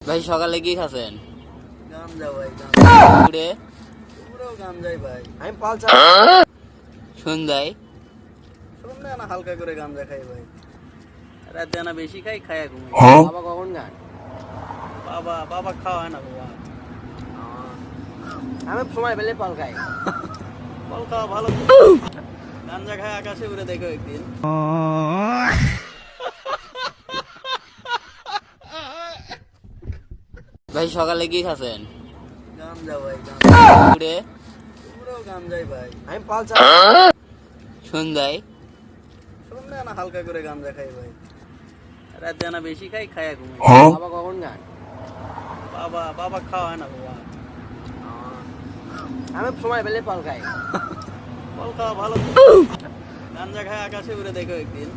ভাই সকালে কি খাচ্ছেন? গাঞ্জা ভাই, দুপুরে পুরো গাঞ্জাই ভাই। আমি পালসা সন্ধ্যায় সন্ধ্যা না হালকা করে গাঞ্জা খাই ভাই, রাতে না বেশি খাই, খায়া ঘুমাই। বাবা কখন গান বাবা বাবা খাওয়া না বাবা, আমি সময় পেলে পাল খাই। ফল খাওয়া ভালো। গাঞ্জা খায় আকাশে উড়ে দেখো একদিন। ভাই সকালে কি খাচ্ছেন? গাঞ্জা ভাই, দুপুরে পুরো গাঞ্জাই ভাই। আমি পালসা সন্ধ্যায় সন্ধ্যা না হালকা করে গাঞ্জা খাই ভাই, রাতে না বেশি খাই, খায়া ঘুমাই। বাবা কখন গান বাবা বাবা খাওয়া না বাবা, আমি সময় পেলে পাল খাই। ফল খাওয়া ভালো। গাঞ্জা খায় আকাশে উড়ে দেখো একদিন।